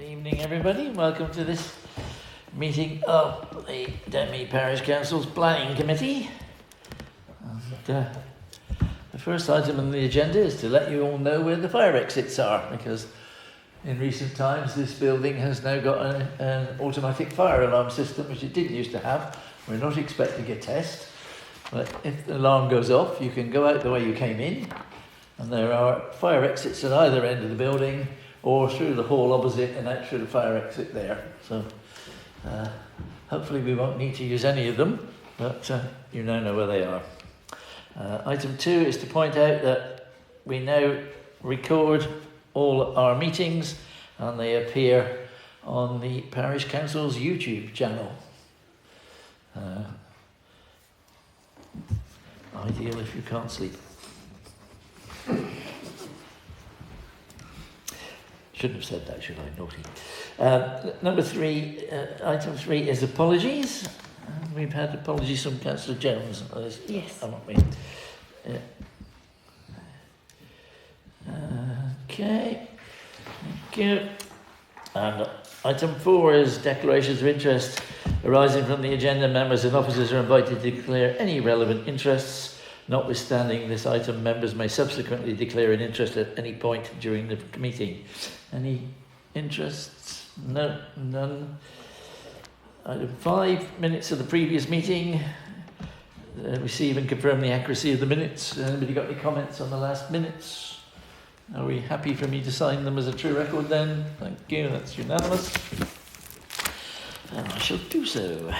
Good evening, everybody. Welcome to this meeting of the Denmead Parish Council's Planning Committee. And, the first item on the agenda is to let you all know where the fire exits are, because in recent times this building has now got an automatic fire alarm system, which it didn't used to have. We're not expecting a test, but if the alarm goes off, you can go out the way you came in, and there are fire exits at either end of the building, or through the hall opposite and out through the fire exit there. So hopefully we won't need to use any of them, but you now know where they are. Item 2 is to point out that we now record all our meetings and they appear on the Parish Council's YouTube channel. Ideal if you can't sleep. Shouldn't have said that, should I? Naughty. Number 3, item 3 is apologies. We've had apologies from Councillor Jones. Yes. Haven't we? Okay. Thank you. And item 4 is declarations of interest arising from the agenda. Members and officers are invited to declare any relevant interests. Notwithstanding this item, members may subsequently declare an interest at any point during the meeting. Any interests? No, none. Item 5, minutes of the previous meeting. Receive and confirm the accuracy of the minutes. Anybody got any comments on the last minutes? Are we happy for me to sign them as a true record then? Thank you, that's unanimous. And I shall do so.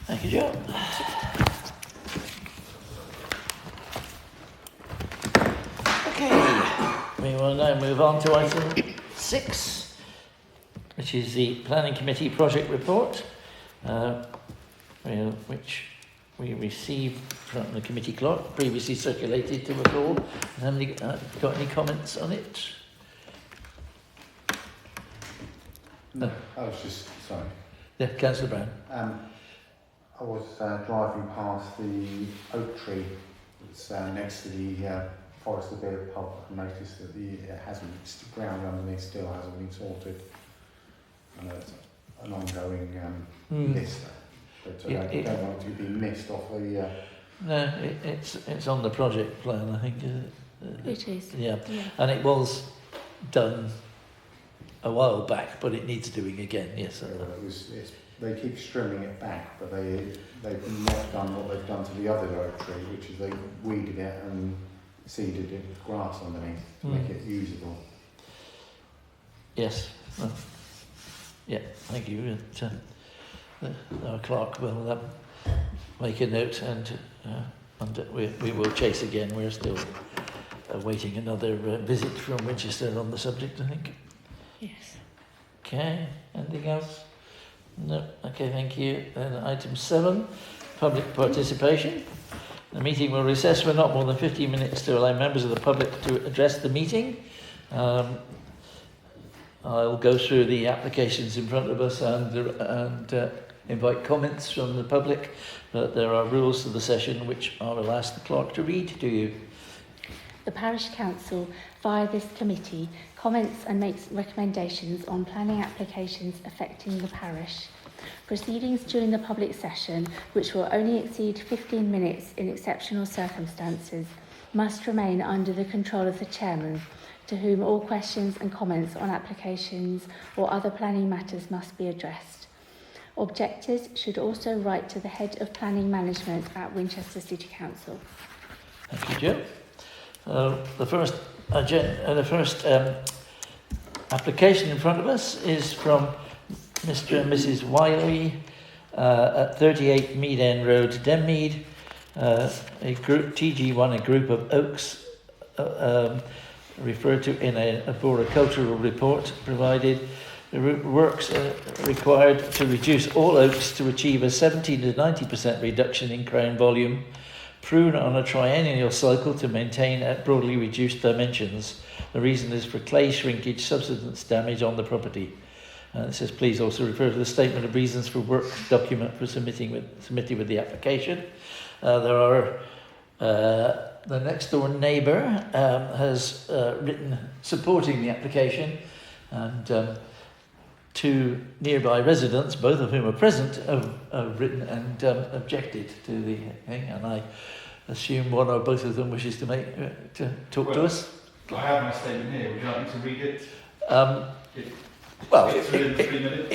Thank you, Joe. Okay, we will now move on to item 6, which is the Planning Committee project report, which we received from the committee clerk, previously circulated to us all. Anybody got any comments on it? No, I was just, sorry. Yeah, Councillor Brown. I was driving past the oak tree that's next to the Forest of Beer pub and noticed that the ground underneath still hasn't been sorted. I know it's an ongoing list, but I don't want it to be missed off the... No, it's on the project plan, I think. It is. Yeah, and it was done a while back, but it needs doing again, yes. They keep trimming it back, but they've not done what they've done to the other oak tree, which is they weeded it and seeded it with grass underneath to make it usable. Yes. Well, yeah, thank you. Our clerk will make a note and we will chase again. We're still awaiting another visit from Winchester on the subject, I think. Yes. Okay, anything else? No, okay, thank you. Then item 7, public participation. The meeting will recess for not more than 15 minutes to allow members of the public to address the meeting. I'll go through the applications in front of us and invite comments from the public, but there are rules to the session which I will ask the clerk to read to you. The Parish Council, via this committee, comments and makes recommendations on planning applications affecting the parish. Proceedings during the public session, which will only exceed 15 minutes in exceptional circumstances, must remain under the control of the chairman, to whom all questions and comments on applications or other planning matters must be addressed. Objectors should also write to the Head of Planning Management at Winchester City Council. Thank you, Joe. The first application in front of us is from Mr. and Mrs. Wiley at 38 Mead End Road, Denmead. A group TG1, a group of oaks referred to in a arboricultural report provided. The works are required to reduce all oaks to achieve a 70 to 90% reduction in crown volume, prune on a triennial cycle to maintain at broadly reduced dimensions. The reason is for clay shrinkage, subsidence damage on the property. It says please also refer to the statement of reasons for work document for submitting with the application. The next door neighbour has written supporting the application, and two nearby residents, both of whom are present, have written and objected to the thing, and I assume one or both of them wishes to talk to us. I have my statement here. Would you like me to read it? It's within 3 minutes.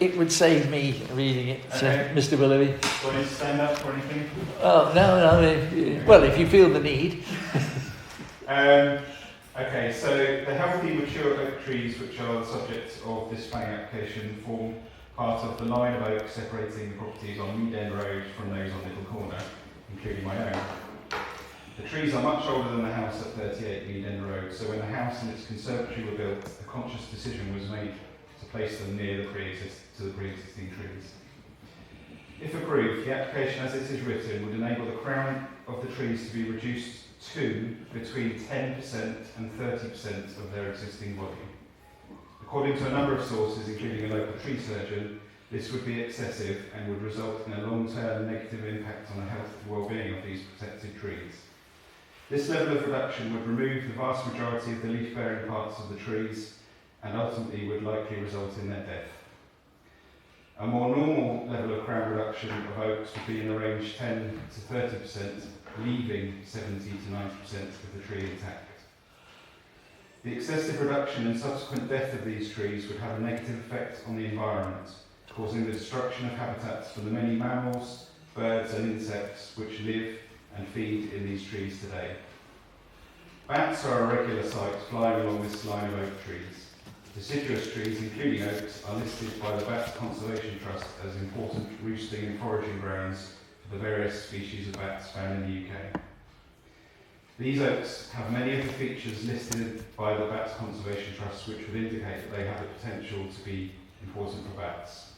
It would save me reading it, Okay. Mr. Willoughby. Do you want me to stand up or anything? Oh, no. Well, if you feel the need. Okay, so the healthy, mature oak trees, which are the subject of this planning application, form part of the line of oaks separating the properties on Mead End Road from those on Little Corner, including my own. The trees are much older than the house at 38 Mead End Road, so when the house and its conservatory were built, a conscious decision was made to place them near the pre-existing trees. If approved, the application as it is written would enable the crown of the trees to be reduced to between 10% and 30% of their existing volume. According to a number of sources, including a local tree surgeon, this would be excessive and would result in a long-term negative impact on the health and well-being of these protected trees. This level of reduction would remove the vast majority of the leaf-bearing parts of the trees and ultimately would likely result in their death. A more normal level of crown reduction of oaks would be in the range 10 to 30%, leaving 70 to 90% of the tree intact. The excessive reduction and subsequent death of these trees would have a negative effect on the environment, causing the destruction of habitats for the many mammals, birds and insects which live and feed in these trees today. Bats are a regular sight flying along this line of oak trees. Deciduous trees, including oaks, are listed by the Bats Conservation Trust as important roosting and foraging grounds for the various species of bats found in the UK. These oaks have many of the features listed by the Bats Conservation Trust which would indicate that they have the potential to be important for bats,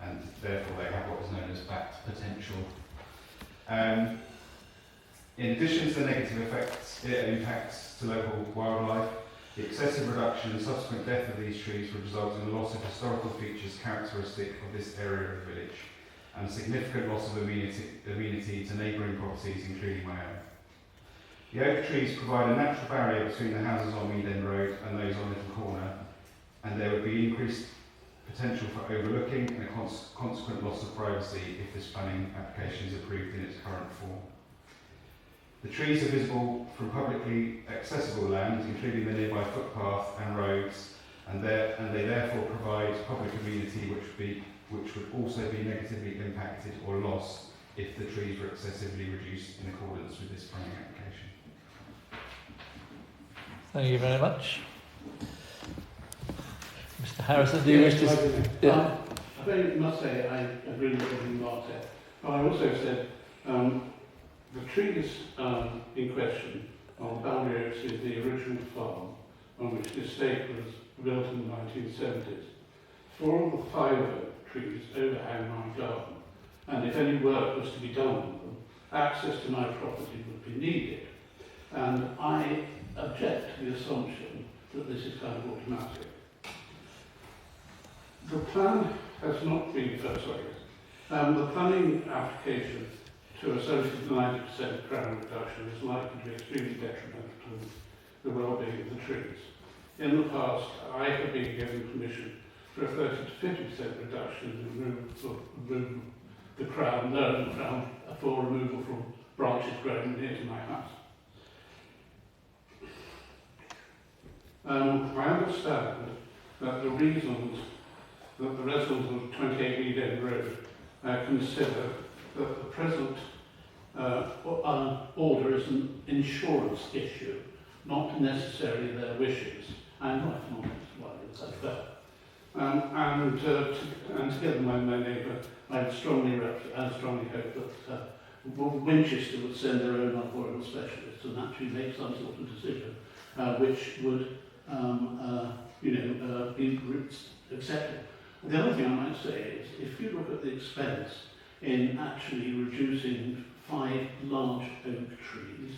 and therefore they have what is known as bat potential. In addition to the negative impacts to local wildlife, the excessive reduction and subsequent death of these trees would result in a loss of historical features characteristic of this area of the village, and a significant loss of amenity to neighbouring properties, including my own. The oak trees provide a natural barrier between the houses on Mead End Road and those on Little Corner, and there would be increased potential for overlooking and a consequent loss of privacy if this planning application is approved in its current form. The trees are visible from publicly accessible land, including the nearby footpath and roads, and they therefore provide public amenity which would also be negatively impacted or lost if the trees were excessively reduced in accordance with this planning application. Thank you very much. Mr. Harrison, do you wish to... Yeah. I must say I agree with everything Mark said, but I also said the trees in question on Boundary Oaks is the original farm on which the estate was built in the 1970s. 4 of the 5 oak trees overhang my garden, and if any work was to be done on them, access to my property would be needed. And I object to the assumption that this is kind of automatic. The plan has not been persuaded. The planning application to a 70 to 90% crown reduction is likely to be extremely detrimental to the well-being of the trees. In the past, I have been given permission for a 30 to 50% reduction in remove the crown, for removal from branches growing near to my house. I understand that the reasons that the residents of 28 Mead End Road consider that the present order is an insurance issue, not necessarily their wishes, and not economics, why is that fair? And together with my neighbour, I strongly hope that Winchester would send their own arboreal specialists and actually make some sort of decision which would, be accepted. The other thing I might say is, if you look at the expense in actually reducing 5 large oak trees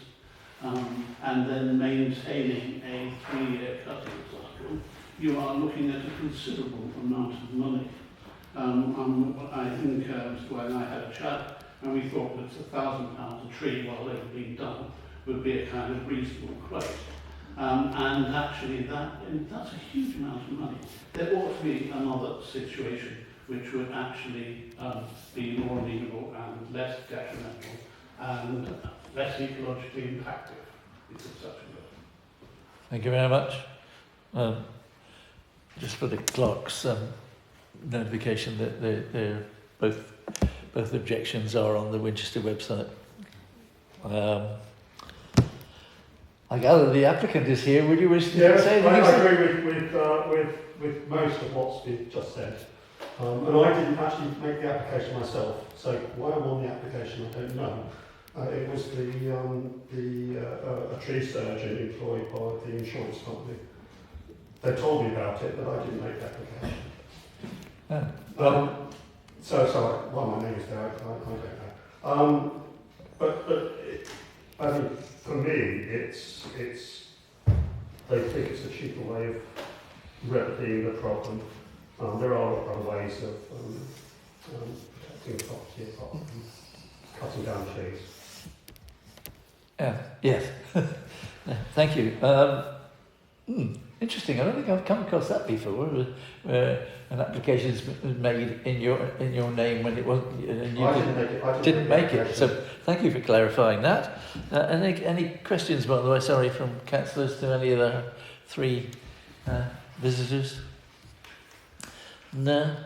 and then maintaining a 3-year cutting cycle, you are looking at a considerable amount of money. I think Mr. Wayne and I had a chat, and we thought that £1,000 a tree, while they were being done, would be a kind of reasonable quote. And actually, that's a huge amount of money. There ought to be another situation which would actually be more amenable and less detrimental and less ecologically impactful, if it's such a word. Thank you very much. Just for the clerk's notification that they're both objections are on the Winchester website. I gather the applicant is here. Would you wish to say anything? I agree with most of what's been just said. And I didn't actually make the application myself, so why I'm on the application I don't know. It was a tree surgeon employed by the insurance company. They told me about it, but I didn't make the application. So my name is there, I don't know. I think for me, it's they think it's a cheaper way of remedying the problem. There are other ways of protecting the property apart from cutting down trees. Yes. Thank you. Interesting. I don't think I've come across that before. Where an application is made in your name when it wasn't, and you didn't make it. So thank you for clarifying that. Any questions, by the way? Sorry, from councillors to any of the 3 visitors. No.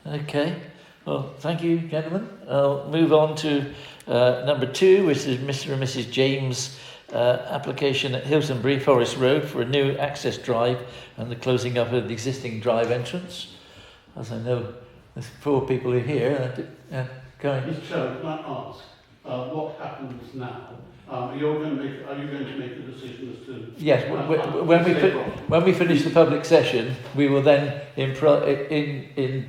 Okay. Well, thank you, gentlemen. I'll move on to number 2, which is Mr. and Mrs. James' application at Hiltonbury Forest Road for a new access drive and the closing up of the existing drive entrance. As I know, there's 4 people here. Go ahead. Mr. Chairman, can I ask what happens now? Are you going to make a decision as to? Yes. When we finish the public session, we will then in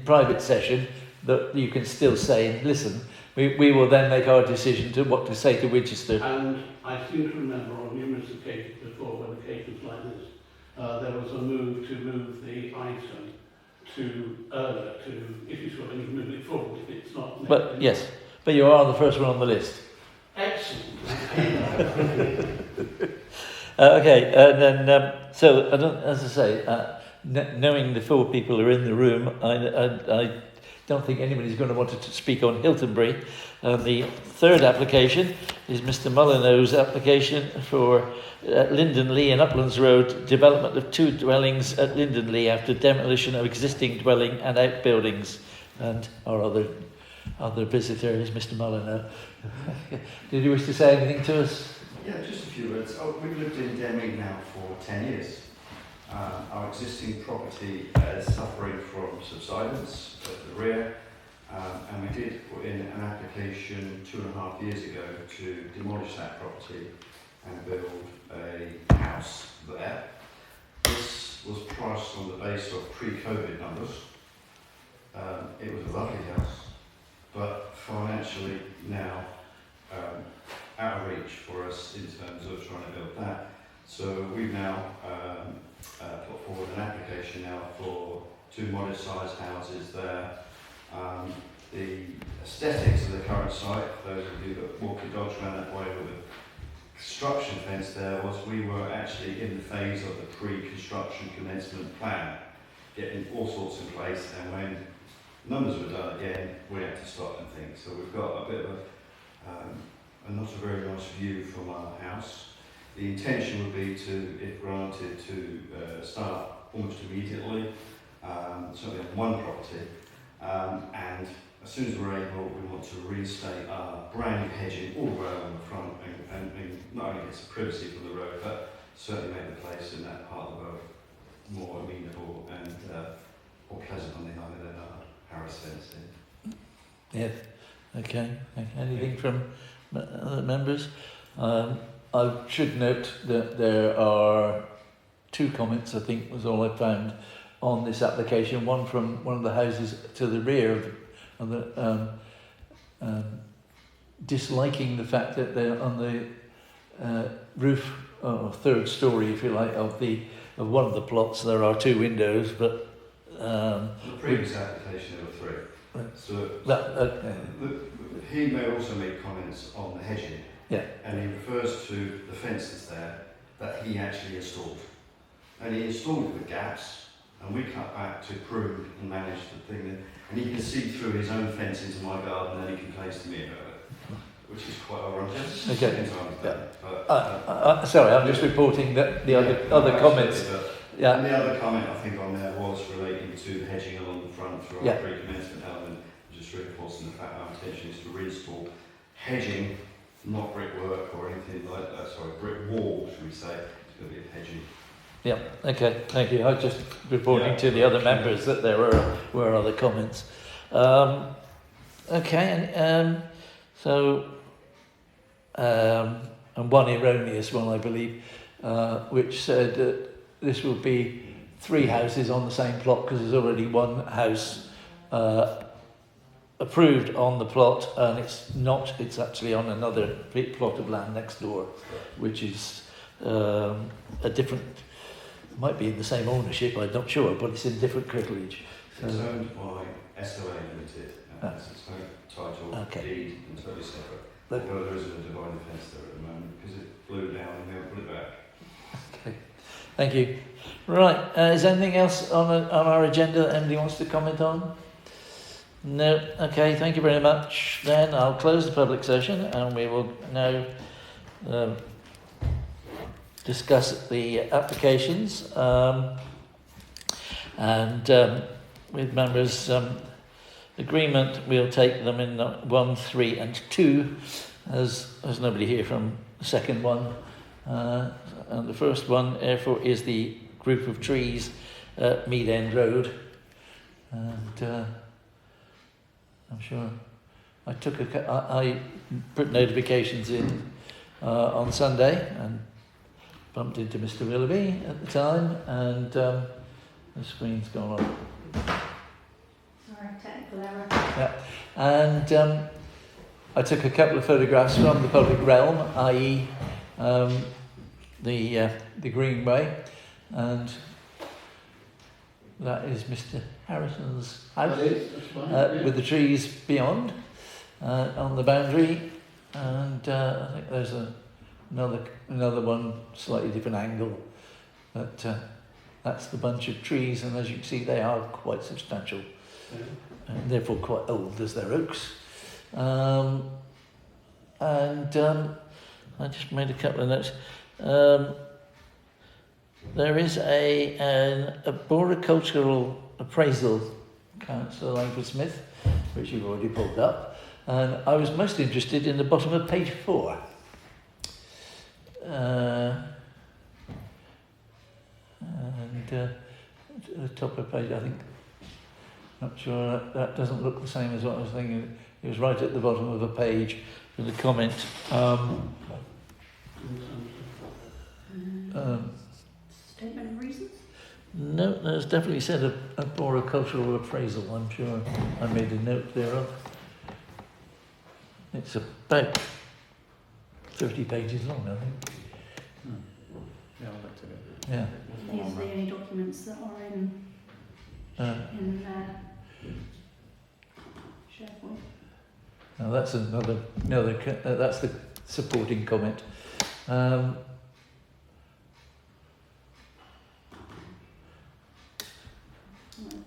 private session that you can still say, listen. We will then make our decision to what to say to Winchester. And I seem to remember on numerous occasions before, when occasions like this, there was a move to move the item to if you sort of move it forward, if it's not. But yes, but you are the first one on the list. Excellent. Okay, and then so as I say, knowing the 4 people who are in the room, I don't think anybody's going to want to speak on Hiltonbury. The 3rd application is Mr. Molyneux's application for Linden Lee and Uplands Road, development of 2 dwellings at Linden Lee after demolition of existing dwelling and outbuildings. And our other visitor is Mr. Molyneux. Did you wish to say anything to us? Yeah, just a few words. We've lived in Deming now for 10 years. Our existing property is suffering from subsidence at the rear, and we did put in an application 2.5 years ago to demolish that property and build a house there. This was priced on the basis of pre-COVID numbers. It was a lovely house, but financially now out of reach for us in terms of trying to build that. So we've now put forward an application now for 2 modest-sized houses there. The aesthetics of the current site, those of you that walk your dogs around that way with a construction fence there, was we were actually in the phase of the pre-construction commencement plan, getting all sorts in place, and when numbers were done again, we had to stop and think. So we've got a bit of a not a very nice view from our house. The intention would be to, if granted, to start almost immediately certainly on one property, and as soon as we're able, we want to reinstate our brand new hedging all the way along the front, and not only get some privacy from the road, but certainly make the place in that part of the road more amenable and more pleasant on the eye than our Harris fencing. Yes. Okay. Anything from other members? I should note that there are 2 comments, I think was all I found on this application. One from one of the houses to the rear of the disliking the fact that they're on the roof or 3rd story, if you like, of one of the plots. There are 2 windows, but the previous application there were 3. Right. So he may also make comments on the hedging. Yeah. And he refers to the fences there that he actually installed. And he installed it with gaps, and we cut back to prune and manage the thing. And he can see through his own fence into my garden, and then he complains to me about it, which is quite ironic. Okay. Yeah. But, sorry, I'm just reporting that the other comments. Yeah. And the other comment I think on there was relating to hedging along the front through our pre-commencement element, just reinforcing the fact our intention is to reinstall hedging, not brickwork or anything like that. Sorry, brick wall, should we say? It's going to be a hedging. Yeah. Okay. Thank you. I was just reporting to the other members that there were other comments. Okay. And and one erroneous one, I believe, which said that this will be 3 houses on the same plot because there's already 1 house approved on the plot, and it's not. It's actually on another plot of land next door, which is a different. Might be in the same ownership. I'm not sure, but it's in different curtilage. It's owned by SOA Limited, and it's its own title, deed, and totally separate. Although there isn't a dividing fence there at the moment because it blew down and they'll put it back. Okay, thank you. Right, is there anything else on our agenda that anybody wants to comment on? No. Okay, thank you very much. Then I'll close the public session and we will now discuss the applications and with members' agreement we'll take them in 1, 3 and 2 as there's nobody here from the second one, and the first one therefore is the group of trees at Mead End Road, and I'm sure I put notifications in on Sunday and bumped into Mr. Willoughby at the time, and the screen's gone on. Sorry, technical error. Yeah, and I took a couple of photographs from the public realm, i.e. the Greenway, and that is Mr. Harrison's house with the trees beyond on the boundary, and I think there's another one, slightly different angle, but that's the bunch of trees, and as you can see they are quite substantial and therefore quite old as they're oaks. I just made a couple of notes. There is a arboricultural appraisal council Langford Smith, which you've already pulled up, and I was most interested in the bottom of page 4. The top of the page, I think, not sure, that doesn't look the same as what I was thinking. It was right at the bottom of the page with a comment. Statement of reasons? No, there's definitely said a arboricultural appraisal, I'm sure I made a note thereof. It's about 30 pages long, I think. Yeah, I looked at it. Yeah. These are the only documents that are in SharePoint. Now that's another that's the supporting comment.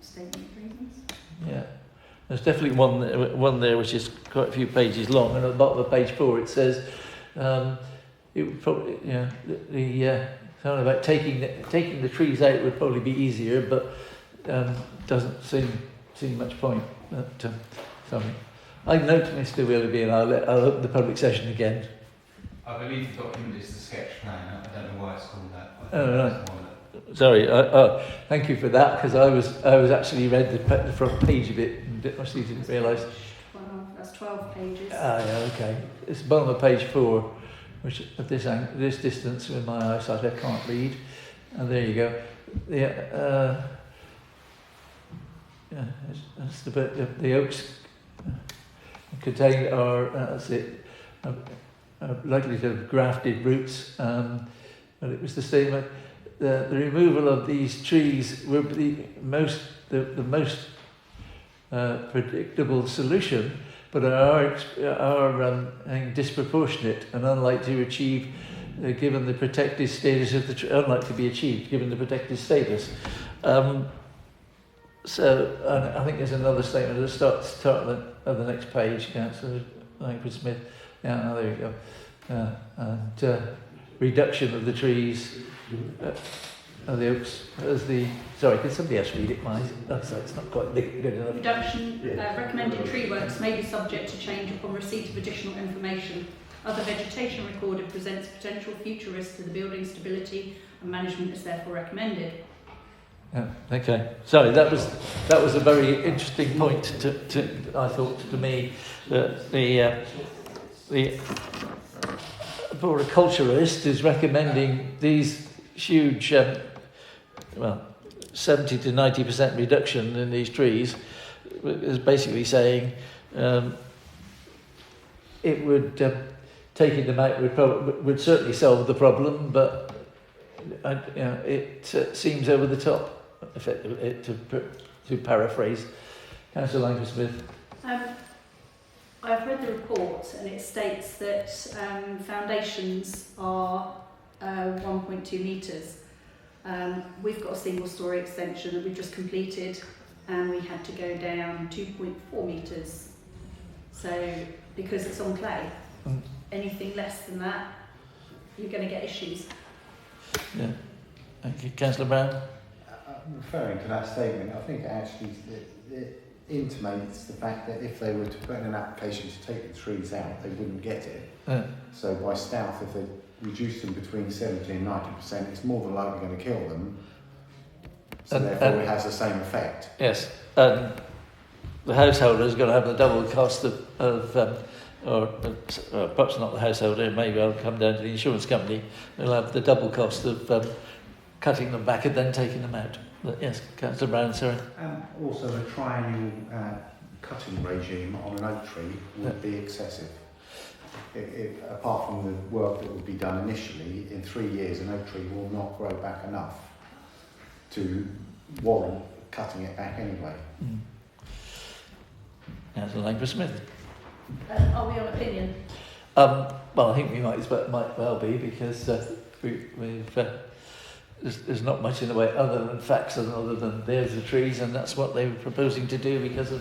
Statement of reasons. Yeah, there's definitely one there which is quite a few pages long, and at the bottom of page 4 it says it would probably the something about taking the trees out would probably be easier, but doesn't seem much point. But, sorry. I note, Mr. Willoughby, and I'll open the public session again. I believe the document is the sketch plan. I don't know why it's called that. Oh, right. Sorry. Thank you for that, because I was actually read the front page of it and didn't realise. Well, that's 12 pages. Yeah, okay. It's bottom of page 4, which at this distance with my eyesight I can't read. And there you go. Yeah, that's the bit. The oaks contain that's it. Likely to have grafted roots, but it was the same. The removal of these trees would be the most predictable solution, but are disproportionate and unlikely to achieve, given the protected status of the tree. Unlikely to be achieved given the protected status. So I think there's another statement at the start of the next page, Councillor Langford-Smith. Yeah, there you go. And reduction of the trees, of the oaks, sorry, can somebody else read it, please? Sorry, it's not quite good enough. Reduction, recommended tree works may be subject to change upon receipt of additional information. Other vegetation recorded presents potential future risks to the building stability, and management is therefore recommended. Yeah, okay. Sorry, that was a very interesting point to I thought to me that the horticulturalist is recommending these huge, 70 to 90% reduction in these trees, is basically saying it would taking them out would certainly solve the problem, but it seems over the top. To paraphrase Councillor Langford-Smith. I've read the report and it states that foundations are 1.2 metres. We've got a single storey extension that we've just completed and we had to go down 2.4 metres. So, because it's on clay, anything less than that, you're going to get issues. Yeah. Thank you. Councillor Brown? Referring to that statement, I think it intimates the fact that if they were to put in an application to take the trees out, they wouldn't get it. So by stealth, if they reduce them between 70 and 90%, it's more than likely going to kill them. So therefore it has the same effect. Yes. The householder is going to have the double cost or perhaps not the householder, maybe I'll come down to the insurance company. They'll have the double cost of cutting them back and then taking them out. But yes, Councillor Brown, sorry. Also, a triennial cutting regime on an oak tree would be excessive. Apart from the work that would be done initially, in 3 years an oak tree will not grow back enough to warrant cutting it back anyway. Councillor Langford-Smith. Are we on opinion? Well, I think we might well be, because there's not much in the way other than facts and other than there's the trees, and that's what they were proposing to do because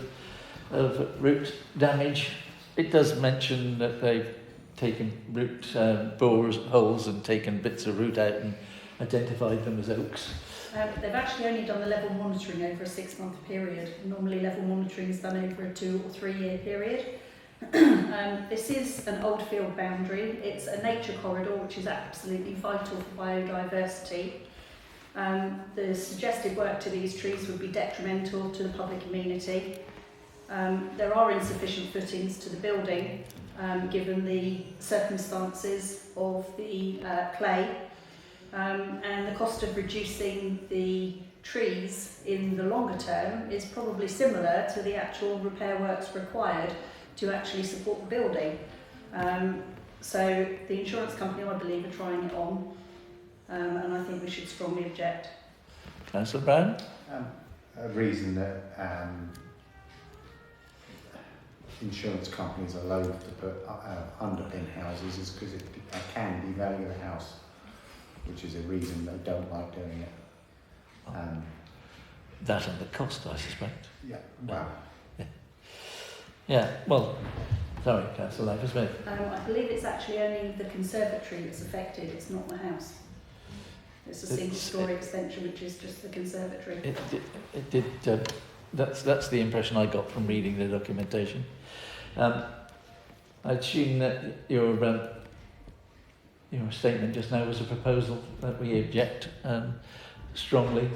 of root damage. It does mention that they've taken root holes and taken bits of root out and identified them as oaks. They've actually only done the level monitoring over a 6-month period. Normally level monitoring is done over a 2 or 3 year period. This is an old field boundary. It's a nature corridor which is absolutely vital for biodiversity. The suggested work to these trees would be detrimental to the public amenity. There are insufficient footings to the building given the circumstances of the clay, and the cost of reducing the trees in the longer term is probably similar to the actual repair works required to actually support the building. So the insurance company, I believe, are trying it on, and I think we should strongly object. Councillor Brown? A reason that insurance companies are loath to put underpin houses is because it can devalue the house, which is a reason they don't like doing it. That and the cost, I suspect. Yeah, well. Yeah, well, sorry, Councillor Langford-Smith. I believe it's actually only the conservatory that's affected, it's not the house. It's a single-storey extension, which is just the conservatory. It did. That's the impression I got from reading the documentation. I assume that your statement just now was a proposal that we object strongly.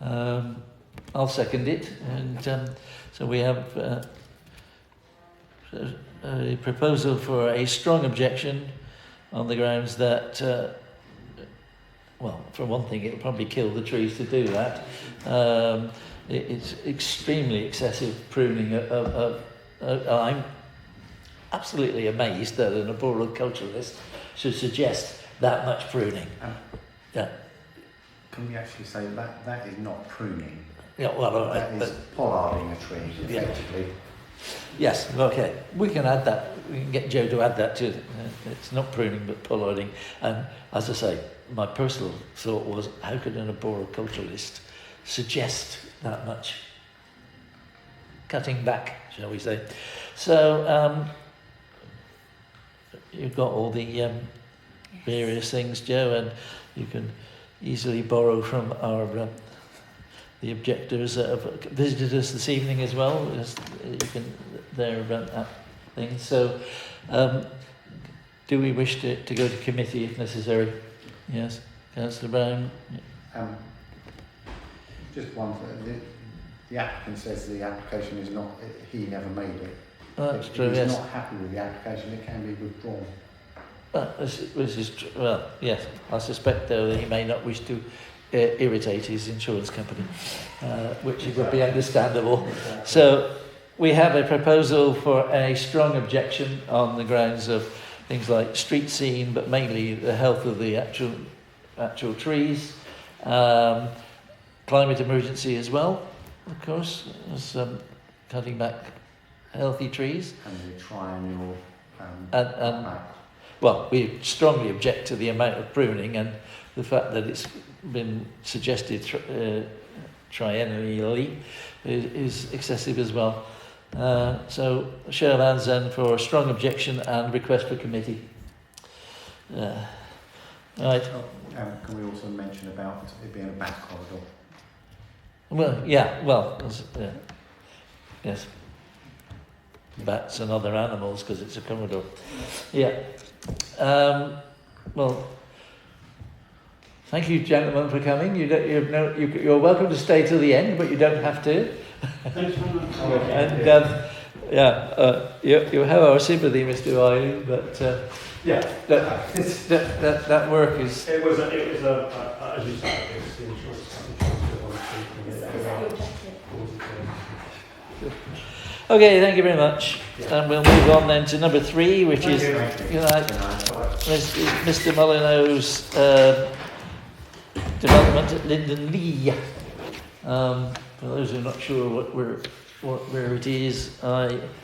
I'll second it, and so we have a proposal for a strong objection on the grounds that, well, for one thing, it'll probably kill the trees to do that. It's extremely excessive pruning I'm absolutely amazed that an arboriculturalist should suggest that much pruning. Yeah. Can we actually say that is not pruning? Yeah, well, all right, that is pollarding a tree, effectively. Yes, okay. We can add that. We can get Joe to add that too. It's not pruning, but pollarding. And as I say, my personal thought was, how could an arboriculturalist suggest that much cutting back, shall we say? So you've got all the various things, Joe, and you can easily borrow from our the objectors that have visited us this evening as well. You can their things. So, do we wish to go to committee if necessary? Yes, Councillor Brown. Just one thing. The applicant says the application is not. He never made it. That's If true. he's Yes. not happy with the application, it can be withdrawn. This is well, yes. I suspect though that he may not wish to irritate his insurance company, which would be understandable. So we have a proposal for a strong objection on the grounds of things like street scene, but mainly the health of the actual trees, climate emergency as well, of course, as cutting back healthy trees, And the triennial. and well, we strongly object to the amount of pruning and the fact that it's been suggested triennially is excessive as well. So, show of hands then for a strong objection and request for committee. Right. Can we also mention about it being a bat corridor? Well, yeah. Well, yes. Bats and other animals because it's a corridor. Yeah. Well. Thank you, gentlemen, for coming. You're welcome to stay till the end, but you don't have to. Thanks very much. And you have our sympathy, Mr. Wiley, but that work is. It was a as you said, it's the insurance company. Okay, thank you very much. And we'll move on then to number 3, which is Mr. Molyneux's development at Linden Lee. For those who are not sure where it is,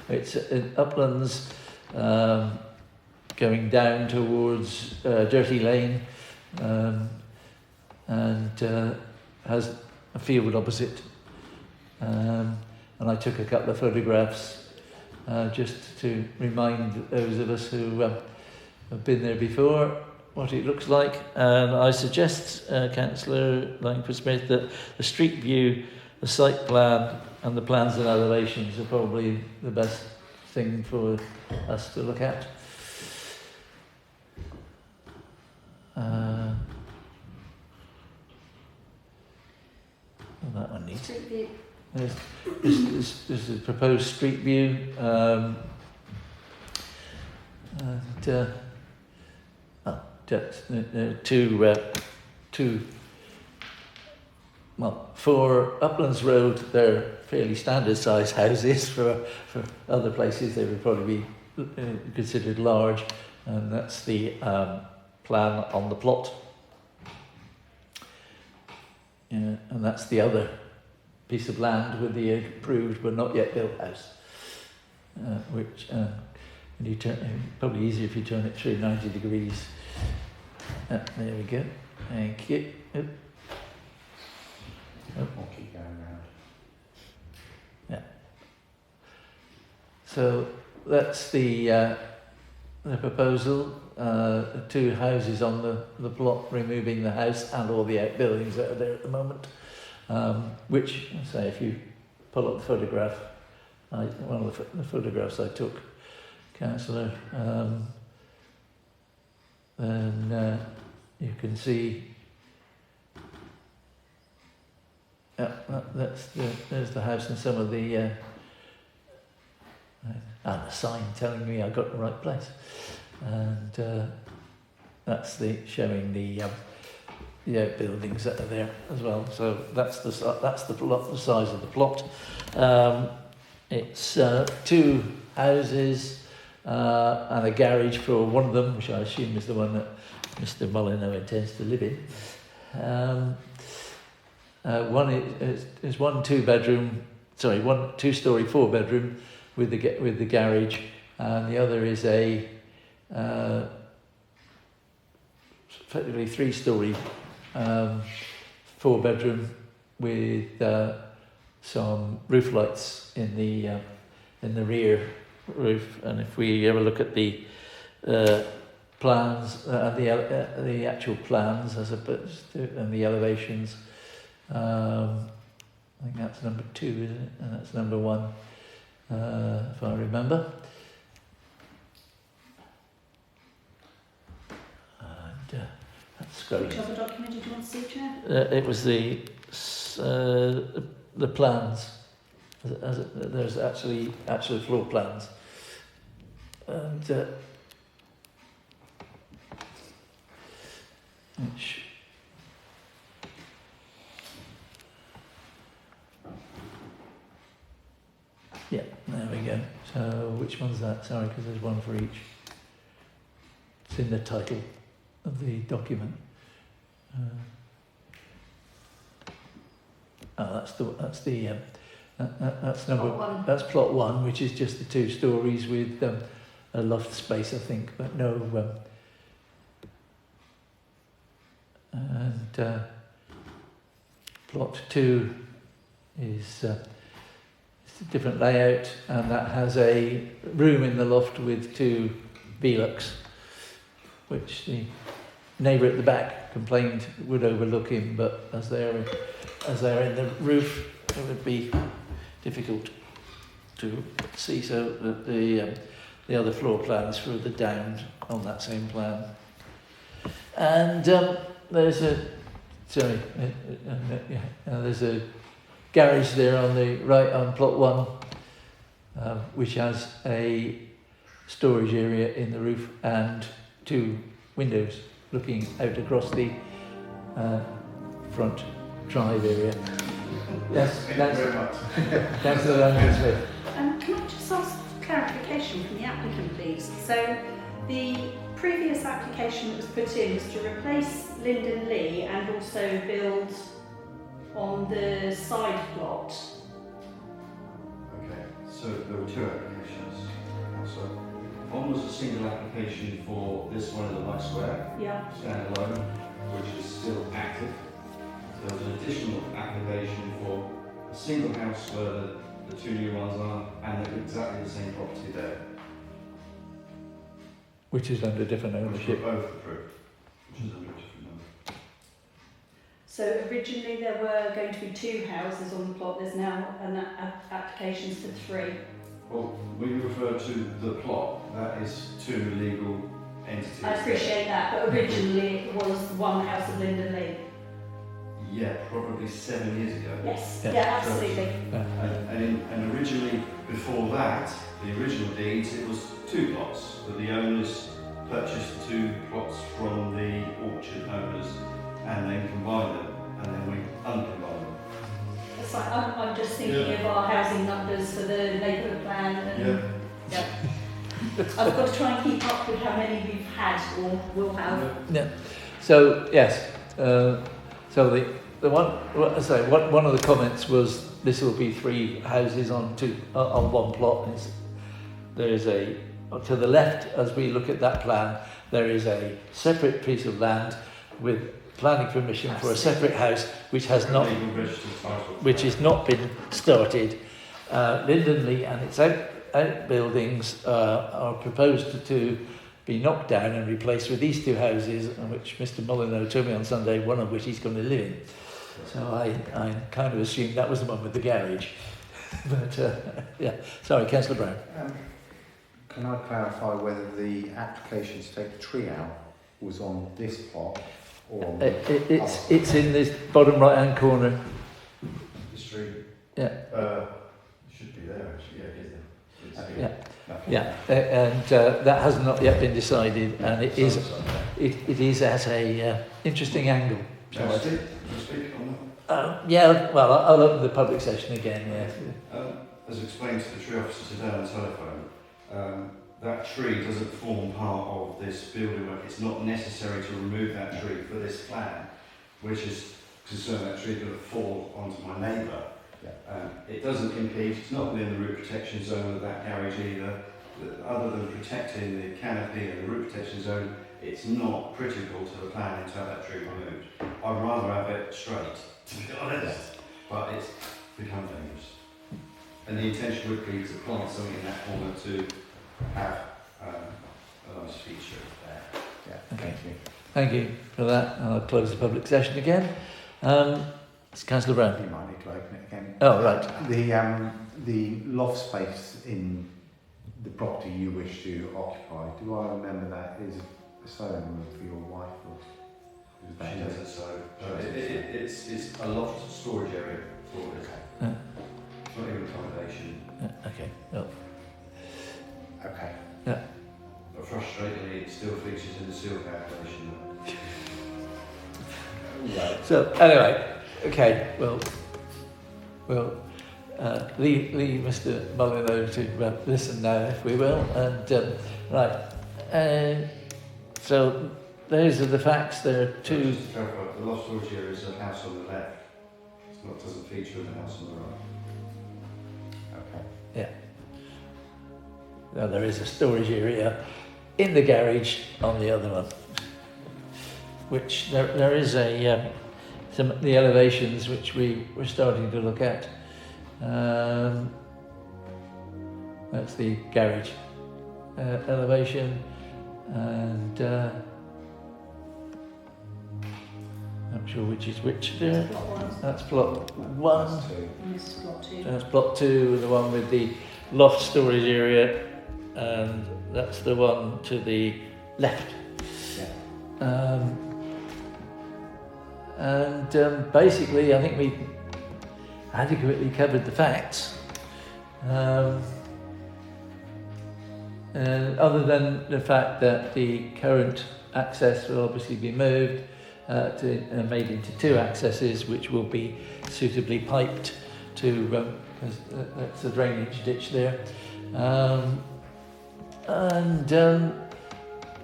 it's in Uplands, going down towards Dirty Lane, and has a field opposite. And I took a couple of photographs just to remind those of us who have been there before what it looks like. And I suggest, Councillor Langford-Smith, that the street view, the site plan and the plans and elevations are probably the best thing for us to look at. That one needs. Street view. This is a proposed street view, for Uplands Road, they're fairly standard size houses. For other places, they would probably be considered large, and that's the plan on the plot. And that's the other piece of land with the approved but not yet built house, which when you turn, probably easier if you turn it through 90 degrees. There we go. Thank you. We'll keep going around. Yeah. So that's the the proposal, 2 houses on the plot, removing the house and all the outbuildings that are there at the moment, which, say, if you pull up the photograph, one of the photographs I took, Councillor, then you can see, there's the house and some of the, and the sign telling me I got the right place, and that's showing the outbuildings that are there as well. So that's the plot, the size of the plot. It's 2 houses and a garage for one of them, which I assume is the one that Mr. Molyneux intends to live in. One is one 2-bedroom, sorry, one 2-storey 4-bedroom with the garage, and the other is a effectively 3-storey 4-bedroom with some roof lights in the rear roof. And if we ever look at the plans, the actual plans as opposed to, and the elevations, I think that's number 2, isn't it? And that's number 1, if I remember. And that's great. Which other document did you want to see, Chair? It was the plans. There's actually floor plans, and which, yeah, there we go. So which one's that? Sorry, because there's one for each. It's in the title of the document. That's plot 1, which is just the 2 stories with a loft space, I think, but no. And plot 2 is it's a different layout, and that has a room in the loft with 2 Velux, which the neighbour at the back complained would overlook him, but as they're in the roof, it would be difficult to see. So the other floor plan is further down on that same plan. And there's a garage there on the right on plot 1, which has a storage area in the roof and 2 windows looking out across the front drive area. Yes, Thank you very much. Councillor Andrew. Can I just ask clarification from the applicant, please? So the previous application that was put in was to replace Linden Lee and also build on the side plot. Okay, so there were 2 applications. So one was a single application for this one in the Light Square, Yeah. standalone, which is still active. There was an additional application for a single house where the 2 new ones are, and they're exactly the same property there. Which is under different Which ownership. were both approved, which is a bit different number. So originally there were going to be 2 houses on the plot. There's now applications for 3. Well, we refer to the plot, that is 2 legal entities. I appreciate that, but originally it was 1 house of Linden Lee. Yeah, probably 7 years ago. Yes, Yeah. yeah, absolutely. And originally, before that, the original deeds, it was 2 plots, but the owners purchased 2 plots from the orchard owners and then combined them, and then we uncombined them. It's like, I'm just thinking of our housing numbers for the neighbourhood plan. And, yeah. I've got to try and keep up with how many we've had or will have. Yeah. So yes. So the one of the comments was this will be 3 houses on 1 plot. There is to the left, as we look at that plan, there is a separate piece of land with planning permission for a separate house, which has not been started. Linden Lee and its outbuildings are proposed to be knocked down and replaced with these two houses, which Mr. Molyneux told me on Sunday, one of which he's going to live in. So I kind of assumed that was the one with the garage. But yeah, sorry, Councillor Brown. Can I clarify whether the application to take the tree out was on this plot or on the It's in this bottom right-hand corner. The street. Yeah. It should be there actually. Yeah, it is there. Yeah. Yeah, and that has not yet been decided, and it is at a interesting angle. Shall I speak on Yeah, well, I'll open the public session again. Yeah. As explained to the tree officer today on the telephone, that tree doesn't form part of this building work. It's not necessary to remove that tree for this plan. We're just concerned that tree is going to fall onto my neighbour. It doesn't impede, it's not within the root protection zone of that garage either. Other than protecting the canopy and the root protection zone, it's not critical to the planning to have that tree removed. I'd rather have it straight, to be honest, but it's become dangerous. And the intention would be to plant something in that corner to have a nice feature there. Yeah, thank you. Thank you for that. I'll close the public session again. It's Councillor Brown. You might need to open it again. Oh, right. The loft space in the property you wish to occupy, do I remember that is a sewing room for your wife? Or is that She does it so. It's a loft storage area for it. It's not even accommodation. Okay. Well, Okay. But frustratingly, it still features in the seal calculation. Right. so anyway, okay. Well, we'll leave Mr. Molyneux to listen now, if we will. And right. So those are the facts. There are two. Just to clarify, the loft storage area is a house on the left. It doesn't feature in the house on the right. Okay. Now there is a storage area in the garage on the other one, which there is some of the elevations which we were starting to look at. That's the garage elevation, and I'm sure which is which there. That's plot 1. That's two. And this is plot 2. That's plot 2, the one with the loft storage area, and that's the one to the left. Basically, I think we adequately covered the facts. Other than the fact that the current access will obviously be moved made into 2 accesses, which will be suitably piped to, because that's a drainage ditch there.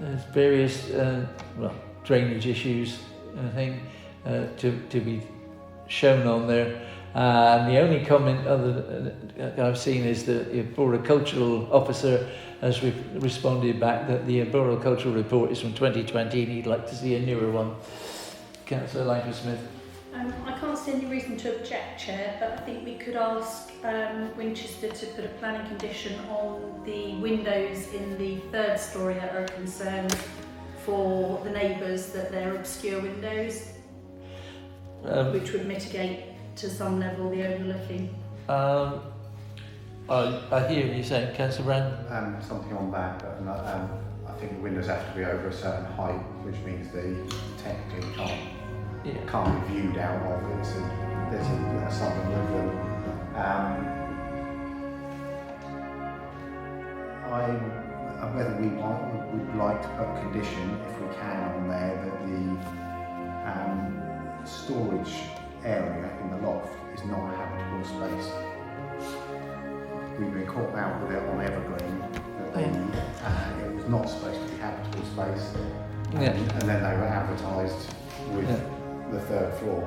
There's various drainage issues, I think, to be shown on there. And the only comment that I've seen is that the arboricultural officer has responded back that the arboricultural report is from 2020 and he'd like to see a newer one. Councillor Langford-Smith. I can't see any reason to object, Chair, but I think we could ask Winchester to put a planning condition on the windows in the 3rd storey that are a concern for the neighbours, that they're obscure windows, which would mitigate to some level the overlooking. I hear you saying, Councillor Brown. Something on that, but I think the windows have to be over a certain height, which means they technically can't be viewed out of it. So there's something with them. Whether we would like to put a condition, if we can, on there that the storage area in the loft is not a habitable space. We've been caught out with it on Evergreen that it was not supposed to be habitable space, and then they were advertised with the 3rd floor,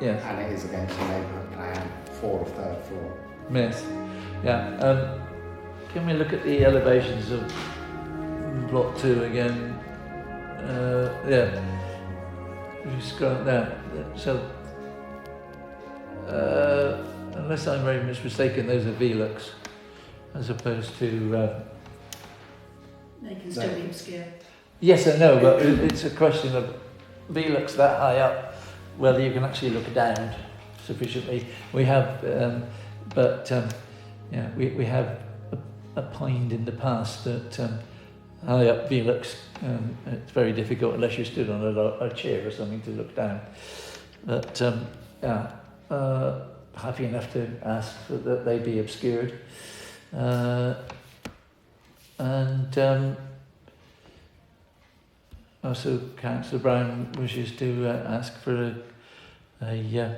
and it is against the neighbourhood plan for the 3rd floor. Yes, yeah. Can we look at the elevations of plot 2 again? Just scroll down. So, unless I'm very much mistaken, those are Velux, as opposed to They can still be obscure. Yes and no, but it's a question of Velux that high up, whether you can actually look down sufficiently. We have, we have opined in the past that high up Velux, it's very difficult unless you stood on a chair or something to look down. But happy enough to ask that they be obscured. Also, Councillor Brown wishes to ask for a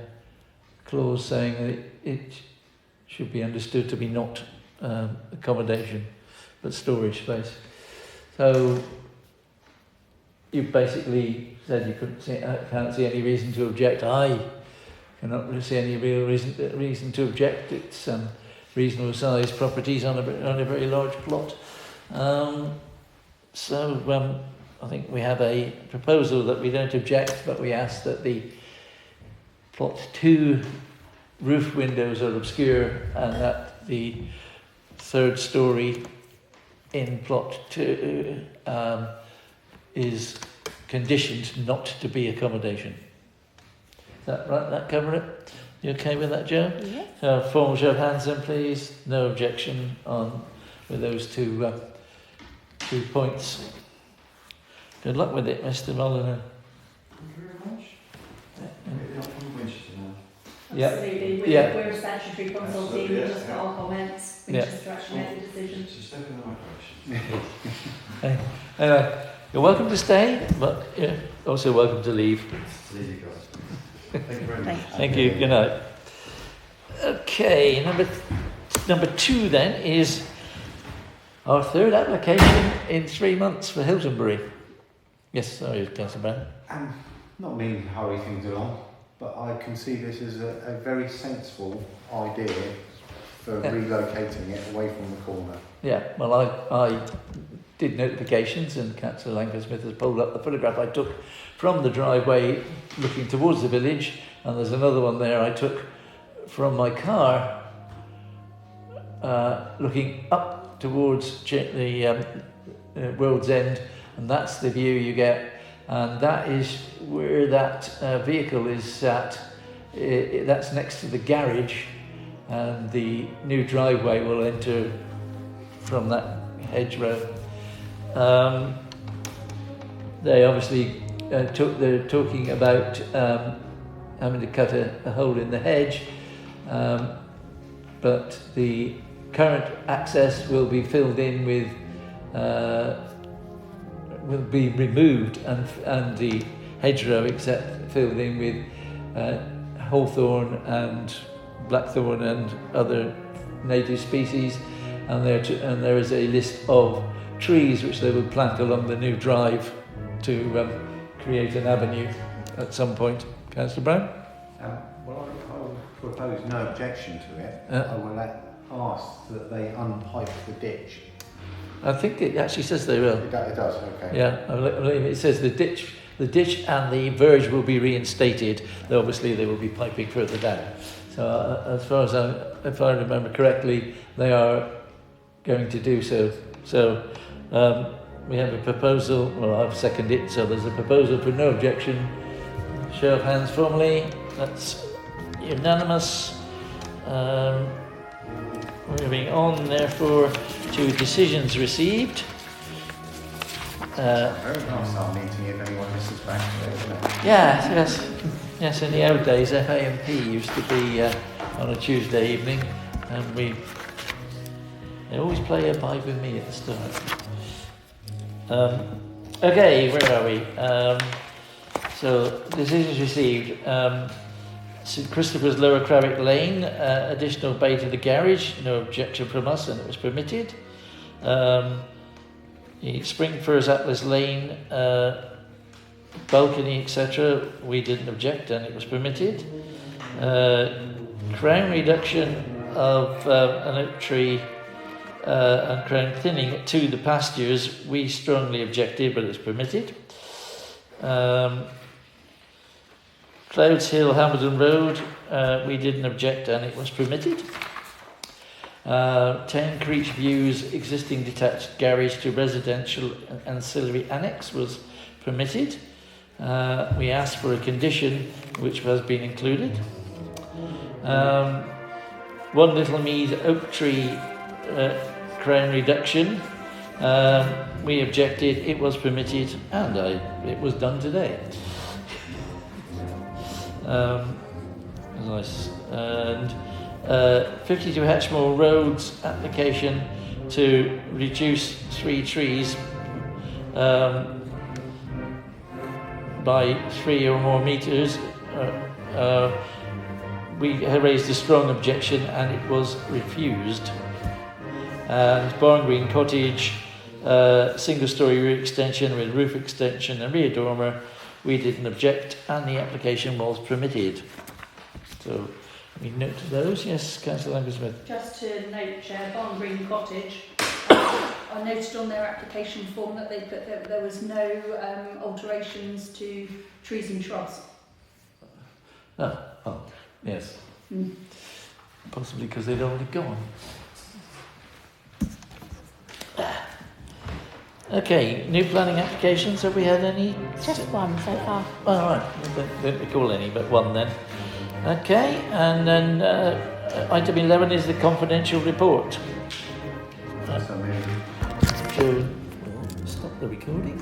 clause saying that it should be understood to be not accommodation, but storage space. So you basically said you can't see any reason to object. I cannot really see any real reason to object. It's reasonable sized properties on a very large plot. I think we have a proposal that we don't object, but we ask that the plot 2 roof windows are obscure and that the 3rd storey in plot 2 is conditioned not to be accommodation. Is that right? That cover it? You okay with that, Joe? Yes. So formal show of hands then, please. No objection on with those two points. Good luck with it, Mr. Molyneux. Thank you very much. Maybe not from Winchester now. Yeah. Absolutely. Yeah. We're a statutory consulting, Absolutely, we yeah, just got yeah. our comments, we Yeah. just to actually make the decision. It's a step in the right direction. Anyway, you're welcome to stay, but you're also welcome to leave. There you go. Thank you very much. Thank you. Good night. Okay, number 2 then is our 3rd application in 3 months for Hiltonbury. Yes, sorry, Councillor Brown. Not meaning to hurry things along, but I can see this as a very sensible idea for relocating it away from the corner. Yeah, well, I did notifications, and Councillor Langford-Smith has pulled up the photograph I took from the driveway looking towards the village, and there's another one there I took from my car looking up towards the World's End, and that's the view you get, and that is where that vehicle is sat. That's next to the garage, and the new driveway will enter from that hedgerow. They obviously they're talking about having to cut a hole in the hedge, but the current access will be filled in with will be removed, and the hedgerow except filled in with hawthorn and blackthorn and other native species, and there is a list of trees which they will plant along the new drive to create an avenue at some point. Councillor Brown? Well, I will propose no objection to it. I will ask that they unpipe the ditch. I think it actually says they will. It does, okay. Yeah, I believe it says the ditch and the verge will be reinstated. Though obviously they will be piping further down. So as far as if I remember correctly, they are going to do so. So we have a proposal. Well, I've seconded it. So there's a proposal for no objection. Show of hands formally. That's unanimous. Moving on, therefore, to decisions received. Very nice our meeting if anyone listens back to it, isn't it? Yes. In the old days, FAMP used to be on a Tuesday evening, and they always play a Bide With Me at the start. Okay, where are we? So decisions received. St Christopher's Lower Cravick Lane, additional bay to the garage, no objection from us, and it was permitted. The Springfirs Atlas Lane, balcony, etc., we didn't object, and it was permitted. Crown reduction of an oak tree and crown thinning to the pastures, we strongly objected, but it's permitted. Clouds Hill, Hamilton Road, we didn't object and it was permitted. 10 Creech View's existing detached garage to residential ancillary annex was permitted. We asked for a condition which has been included. One Little Mead oak tree crown reduction. We objected, it was permitted, and it was done today. And 52 Hatchmore Road's application to reduce 3 trees by 3 or more metres. We raised a strong objection and it was refused. And Barn Green Cottage, single-storey roof extension with roof extension and rear dormer, we didn't object and the application was permitted. So we note those. Yes, Councillor Smith. Just to note, Chair, Barn Green Cottage, I noted on their application form that they put that there was no alterations to trees and shrubs. Oh, yes. Mm. Possibly because they'd already gone. Okay, new planning applications. Have we had any? Just one so far. Oh, right. Don't recall any, but one then. Okay, and then item 11 is the confidential report. So maybe So, stop the recording.